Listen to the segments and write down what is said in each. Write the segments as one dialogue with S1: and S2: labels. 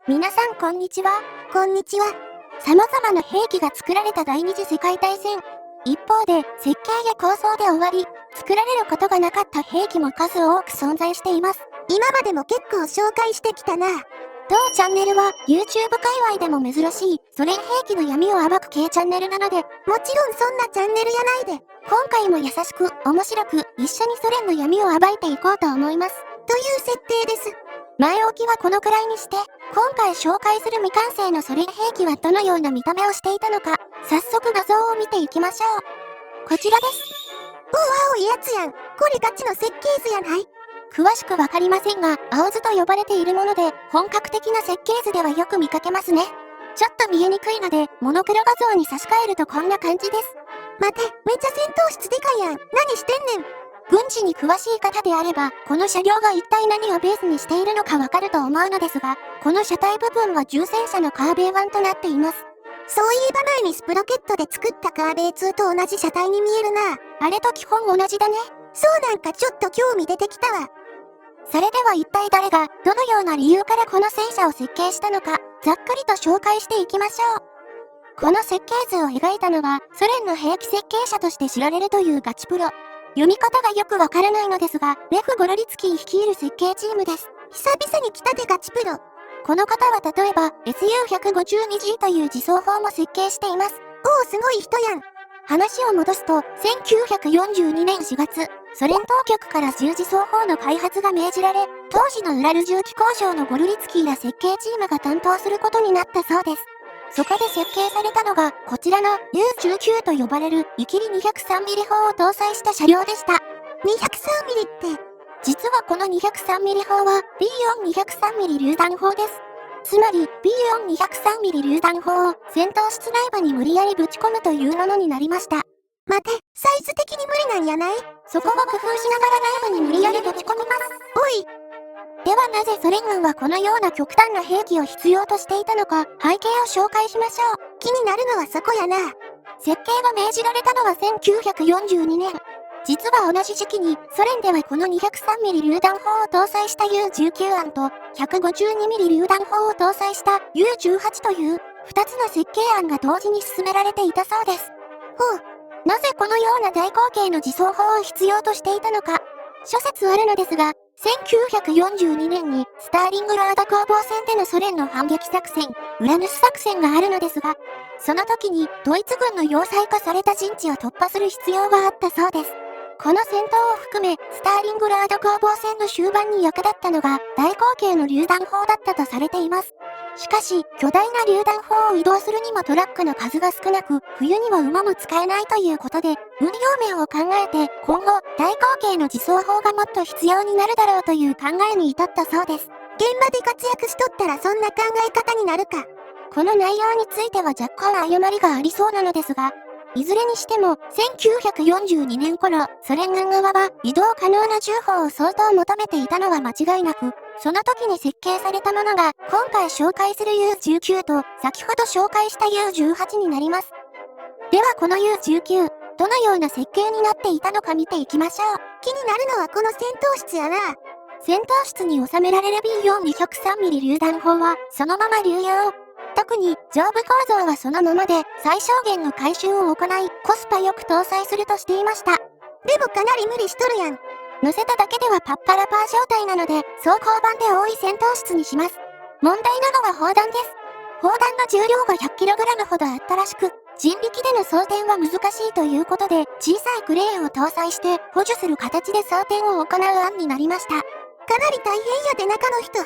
S1: 皆さんこんにちは。
S2: こんにちは。
S1: 様々な兵器が作られた第二次世界大戦。一方で、設計や構想で終わり、作られることがなかった兵器も数多く存在しています。
S2: 今までも結構紹介してきたな。
S1: 当チャンネルは YouTube 界隈でも珍しいソ連兵器の闇を暴く系チャンネルなので、
S2: もちろんそんなチャンネルやないで。
S1: 今回も優しく面白く一緒にソ連の闇を暴いていこうと思います。
S2: という設定です。
S1: 前置きはこのくらいにして、今回紹介する未完成のソ連兵器はどのような見た目をしていたのか、早速画像を見ていきましょう。こちらです。
S2: 青いやつやん。これガチの設計図やない？
S1: 詳しくわかりませんが、青図と呼ばれているもので、本格的な設計図ではよく見かけますね。ちょっと見えにくいので、モノクロ画像に差し替えるとこんな感じです。
S2: 待て、めっちゃ戦闘室でかいやん。何してんねん。
S1: 軍事に詳しい方であれば、この車両が一体何をベースにしているのかわかると思うのですが、この車体部分は重戦車のカーベイ1となっています。
S2: そういえば前にスプロケットで作ったカーベイ2と同じ車体に見えるな。
S1: あれと基本同じだね。
S2: そうなんかちょっと興味出てきたわ。
S1: それでは一体誰が、どのような理由からこの戦車を設計したのか、ざっくりと紹介していきましょう。この設計図を描いたのは、ソ連の兵器設計者として知られるというガチプロ。読み方がよくわからないのですが、レフ・ゴロリツキー率いる設計チームです。
S2: 久々に来たでガチプロ。
S1: この方は例えば、SU-152G という自走砲も設計しています。
S2: おお、すごい人やん。
S1: 話を戻すと、1942年4月、ソ連当局から重自走砲の開発が命じられ、当時のウラル重機工場のゴルリツキーら設計チームが担当することになったそうです。そこで設計されたのが、こちらの U19 と呼ばれる、見切り 203mm 砲を搭載した車両でした。
S2: 203mmって、
S1: 実はこの 203mm 砲は B4-203mm 榴弾砲です。つまり B4-203mm 榴弾砲を戦闘室内部に無理やりぶち込むというものになりました。
S2: 待て、サイズ的に無理なんやない？
S1: そこを工夫しながら内部に無理やりぶち込みます。
S2: おい。
S1: ではなぜソ連軍はこのような極端な兵器を必要としていたのか、背景を紹介しましょう。
S2: 気になるのはそこやな。
S1: 設計が命じられたのは1942年。実は同じ時期にソ連ではこの 203mm 榴弾砲を搭載した U19 案と 152mm 榴弾砲を搭載した U18 という2つの設計案が同時に進められていたそうです。
S2: ほう。
S1: なぜこのような大口径の自走砲を必要としていたのか。諸説あるのですが、1942年にスターリングラード攻防戦でのソ連の反撃作戦、ウラヌス作戦があるのですが、その時にドイツ軍の要塞化された陣地を突破する必要があったそうです。この戦闘を含め、スターリングラード攻防戦の終盤に役立ったのが大口径の榴弾砲だったとされています。しかし、巨大な榴弾砲を移動するにもトラックの数が少なく、冬には馬も使えないということで、運用面を考えて、今後、大口径の自走砲がもっと必要になるだろうという考えに至ったそうです。
S2: 現場で活躍しとったらそんな考え方になるか。
S1: この内容については若干誤りがありそうなのですが、いずれにしても、1942年頃、ソ連軍側は移動可能な銃砲を相当求めていたのは間違いなく、その時に設計されたものが、今回紹介する U19 と、先ほど紹介した U18 になります。ではこの U19、どのような設計になっていたのか見ていきましょう。
S2: 気になるのはこの戦闘室やな。
S1: 戦闘室に収められる B4-203mm 榴弾砲は、そのまま流用。特に上部構造はそのままで最小限の改修を行いコスパよく搭載するとしていました。
S2: でもかなり無理しとるやん。
S1: 乗せただけではパッパラパー状態なので装甲版で多い戦闘室にします。問題なのは砲弾です。砲弾の重量が 100kg ほどあったらしく、人力での装填は難しいということで小さいクレーンを搭載して補助する形で装填を行う案になりました。か
S2: なり大変やで中の人。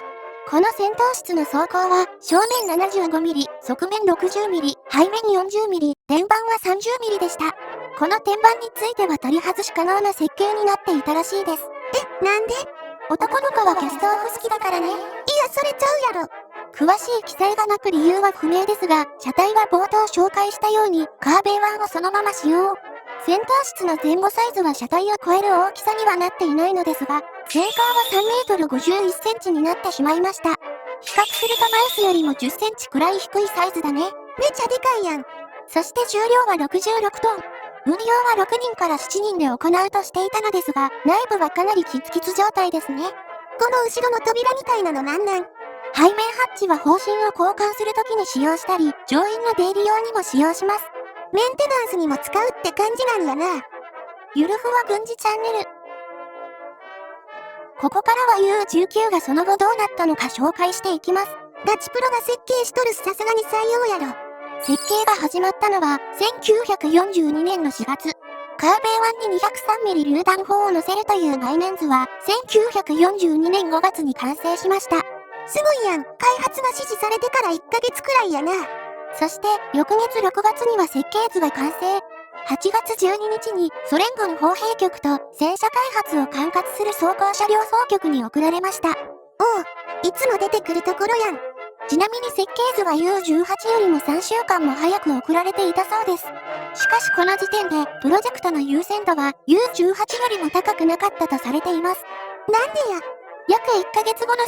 S1: この戦闘室の装甲は、正面 75mm、側面 60mm、背面 40mm、天板は 30mm でした。この天板については取り外し可能な設計になっていたらしいです。
S2: なんで？
S1: 男の子はキャストオフ好きだからね。いや、
S2: それちゃうやろ。
S1: 詳しい記載がなく理由は不明ですが、車体は冒頭紹介したように、カーベイ1をそのまま使用。戦闘室の前後サイズは車体を超える大きさにはなっていないのですが、全高は 3m51cm になってしまいました。比較するとマウスよりも 10cm くらい低いサイズだね。
S2: めっちゃでかいやん。
S1: そして重量は66トン。運用は6人から7人で行うとしていたのですが、内部はかなりキツキツ状態ですね。
S2: この後ろの扉みたいなのなんなん？
S1: 背面ハッチは方針を交換するときに使用したり、乗員の出入り用にも使用します。
S2: メンテナンスにも使うって感じなんやな。
S1: ゆるふわ軍事チャンネル。ここからは U19 がその後どうなったのか紹介していきます。
S2: ガチプロが設計しとるしさすがに採用やろ。
S1: 設計が始まったのは1942年の4月。カーベイ湾に 203mm 榴弾砲を乗せるという概念図は1942年5月に完成しました。
S2: すごいやん。開発が指示されてから1ヶ月くらいやな。
S1: そして翌月6月には設計図が完成。8月12日にソ連軍砲兵局と戦車開発を管轄する装甲車両総局に送られました。
S2: おう、いつも出てくるところやん。
S1: ちなみに設計図は U18 よりも3週間も早く送られていたそうです。しかしこの時点でプロジェクトの優先度は U18 よりも高くなかったとされています。
S2: なんでや。
S1: 約1ヶ月後の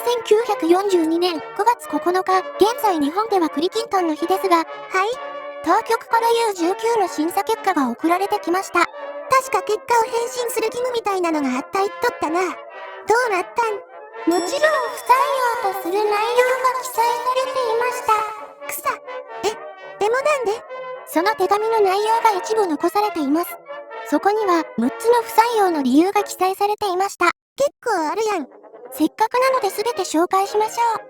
S1: 1942年9月9日、現在日本では栗きんとんの日ですが、
S2: はい。
S1: 当局から U19 の審査結果が送られてきました。
S2: 確か結果を返信する義務みたいなのがあった言っとったな。どうなったん？
S1: もちろん不採用とする内容が記載されていました。
S2: でもなんで？
S1: その手紙の内容が一部残されています。そこには6つの不採用の理由が記載されていました。
S2: 結構あるやん。
S1: せっかくなので全て紹介しましょう。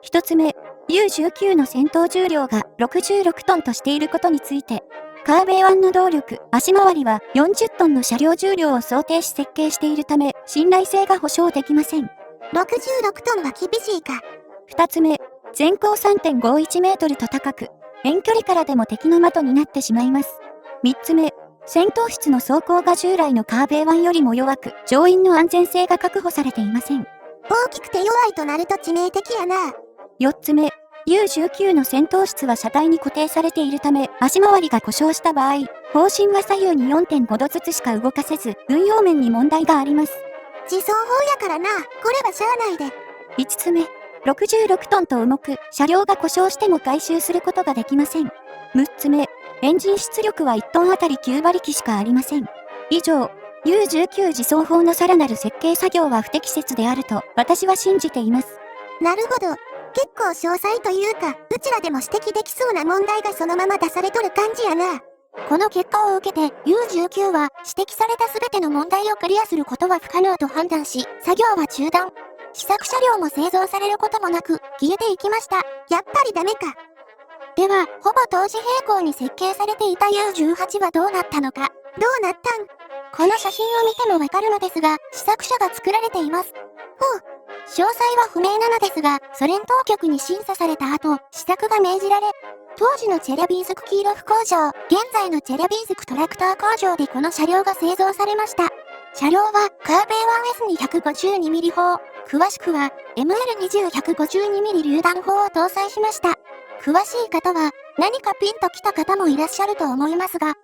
S3: 一つ目、U19 の戦闘重量が66トンとしていることについて、カーベイ湾の動力、足回りは40トンの車両重量を想定し設計しているため、信頼性が保証できません。
S2: 66トンは厳しいか。
S3: 二つ目、全高 3.51 メートルと高く、遠距離からでも敵の的になってしまいます。三つ目、戦闘室の装甲が従来のカーベイ湾よりも弱く、乗員の安全性が確保されていません。
S2: 大きくて弱いとなると致命的やな。
S3: 四つ目、U19 の戦闘室は車体に固定されているため、足回りが故障した場合、砲身は左右に 4.5 度ずつしか動かせず、運用面に問題があります。
S2: 自走砲やからな。これはしゃあないで。
S3: 5つ目、66トンと重く、車両が故障しても回収することができません。6つ目、エンジン出力は1トンあたり9馬力しかありません。以上、U19 自走砲のさらなる設計作業は不適切であると私は信じています。
S2: なるほど。結構詳細というか、うちらでも指摘できそうな問題がそのまま出されとる感じやな。
S1: この結果を受けて U19 は指摘された全ての問題をクリアすることは不可能と判断し、作業は中断。試作車両も製造されることもなく消えていきました。
S2: やっぱりダメか。
S1: では、ほぼ同時並行に設計されていた U18 はどうなったのか。
S2: どうなったん？
S1: この写真を見てもわかるのですが、試作車が作られています。詳細は不明なのですが、ソ連当局に審査された後、試作が命じられ、当時のチェリャビーズクキーロフ工場、現在のチェリャビーズクトラクター工場でこの車両が製造されました。車両はカーベイ 1S に 152mm 砲、詳しくは ML20-152mm 榴弾砲を搭載しました。詳しい方は何かピンときた方もいらっしゃると思いますが、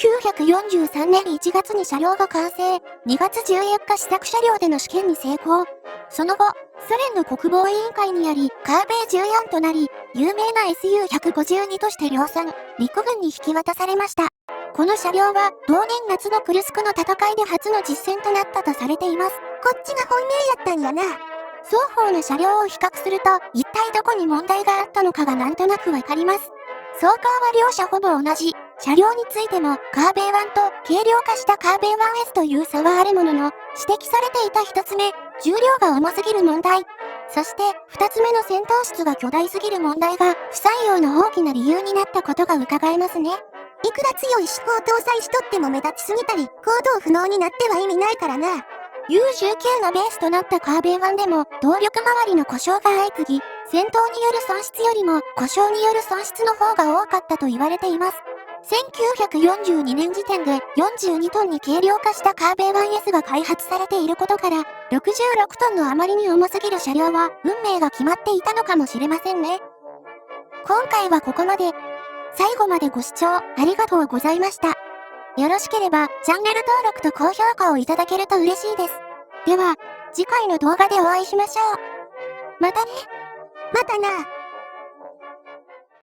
S1: 1943年1月に車両が完成、2月14日試作車両での試験に成功。その後、ソ連の国防委員会により、カーベイ14となり、有名な SU-152 として量産、陸軍に引き渡されました。この車両は、同年夏のクルスクの戦いで初の実戦となったとされています。
S2: こっちが本命やったんやな。
S1: 双方の車両を比較すると、一体どこに問題があったのかがなんとなくわかります。装甲は両者ほぼ同じ。車両についても、カーベイ1と軽量化したカーベイ 1S という差はあるものの、指摘されていた一つ目、重量が重すぎる問題。そして、二つ目の戦闘室が巨大すぎる問題が、不採用の大きな理由になったことが伺えますね。
S2: いくら強い思考搭載しとっても目立ちすぎたり、行動不能になっては意味ないからな。
S1: U19 のベースとなったカーベイ1でも、動力周りの故障が相次ぎ、戦闘による損失よりも故障による損失の方が多かったと言われています。1942年時点で42トンに軽量化したカーベイ 1S が開発されていることから、66トンのあまりに重すぎる車両は運命が決まっていたのかもしれませんね。今回はここまで。最後までご視聴ありがとうございました。よろしければチャンネル登録と高評価をいただけると嬉しいです。では、次回の動画でお会いしましょう。またね。
S2: またな。